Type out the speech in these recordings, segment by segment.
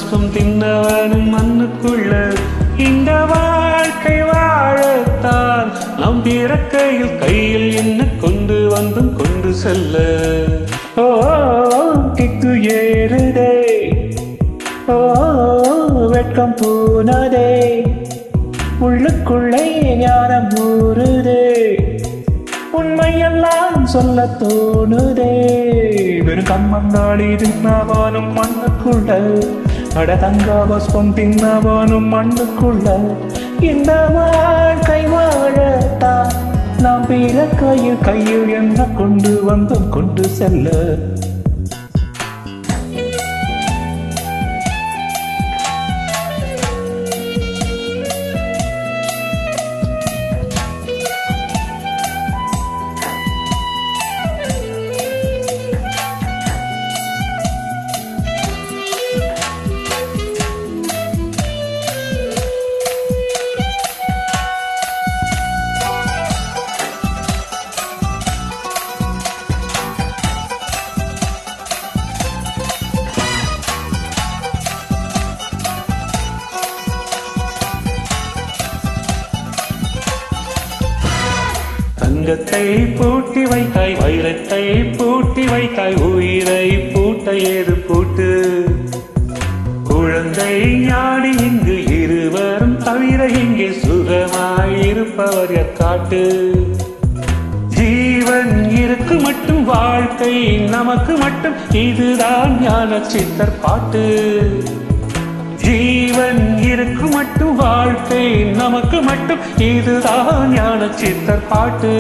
பஸ்பம் தின்னவனும் மண்ணுக்குள்ள இந்த வாழ்க்கை வாழத்தான் நம் பிறக்கையில் கையில் என்ன கொண்டு வந்தும் கொண்டு செல்ல. ஓ கிக்கு ஏறுதே, ஓ வெட்கம் போனதே, உள்ளுக்குள்ளே ஞானம் ஊறுதே, உண்மையெல்லாம் சொல்ல தோணுதே. வெறும் கம்மங்காளி தின்னவானும் மண்ணுக்குள்ள, அட தங்கா பஸ்பம் தின்னவானும் மண்ணுக்குள்ள இந்த வாழ்க்கை வாழத்தான் நாம் பிறக்கையில் கையில் என்ன கொண்டு வந்தும் கொண்டு செல்ல. தங்கத்தை பூட்டி வைத்தாய், வைரத்தை பூட்டி வைத்தாய், உயிரை பூட்ட ஏது பூட்டு. குழந்தை ஞானி இங்கு இருவரும் தவிர இங்கே சுகமாயிருப்பவர் காட்டு. ஜீவன் இருக்கு மட்டும் வாழ்க்கை நமக்கு மட்டும், இதுதான் ஞான சித்தர் பாட்டு. ஜீவன் இருக்கு மட்டும் வாழ்க்கை நமக்கு மட்டும், இதுதான் ஞான சித்தர் பாட்டு.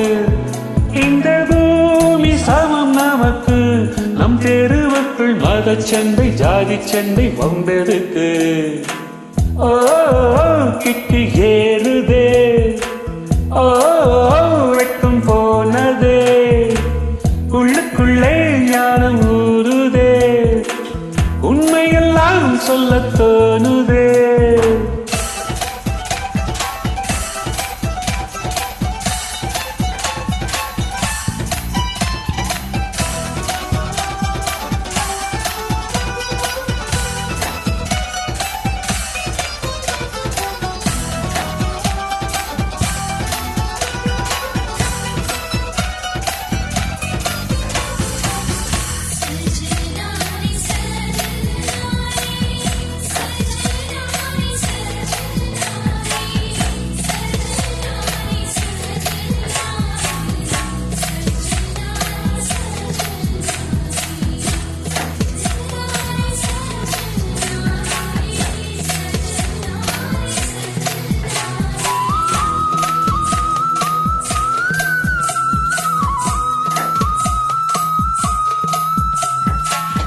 இந்த பூமி சமம் நமக்கு, நம் தெருவுக்குள் மத சண்டை ஜாதி சண்டை வந்ததுக்கு. ஓ கிக்கு ஏறுதே, ஓ வெட்கம் போனதே, உள்ளுக்குள்ளே ஞானம் ஊறுதே, உண்மையெல்லாம் சொல்ல தோணுதே.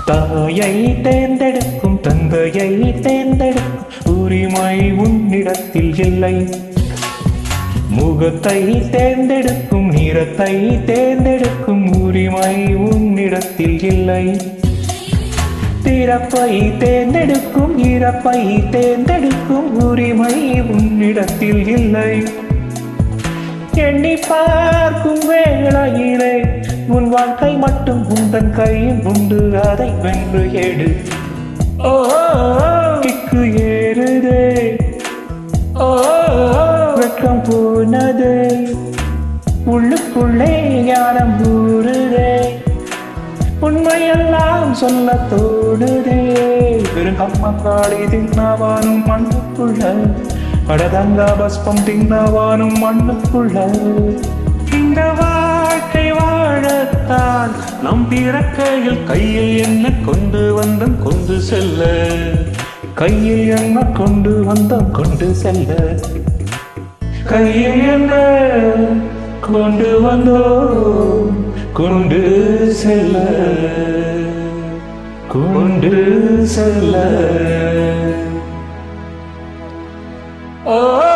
தாயை தேர்ந்தெடுக்கும் தந்தையை தேர்ந்தெடுக்கும் உரிமை உன்னிடத்தில் இல்லை. முகத்தை தேர்ந்தெடுக்கும் நிறத்தை தேர்ந்தெடுக்கும் உரிமை உன்னிடத்தில் இல்லை. பிறப்பை தேர்ந்தெடுக்கும் இறப்பை தேர்ந்தெடுக்கும் உரிமை உன்னிடத்தில் இல்லை. எண்ணி பார்க்கும் வேளையிலே உன் வாழ்க்கை மட்டும் உந்தன் கையில் உண்டு, அதை வென்று எடு. ஓ கிக்கு ஏறுதே, ஓ வெட்கம் போனதே, உள்ளுக்குள்ளே ஞானம் ஊறுதே, உண்மையெல்லாம் சொல்ல தோடுதே. வெறும் கம்மங்காளி தின்னவானும் மண்ணுக்குள்ள, அடதங்கா பஸ்பம் தின்னவானும் மண்ணுக்குள்ள இந்த வாழ்க்கை வாழத்தான் நம் பிறக்கையில் கையில் என்ன கொண்டு வந்தோம் கொண்டு செல்ல. கையில் என்ன கொண்டு வந்தோம் கொண்டு செல்ல. கையில் என்ன கொண்டு வந்தோம் கொண்டு செல்ல, கொண்டு செல்ல. Oh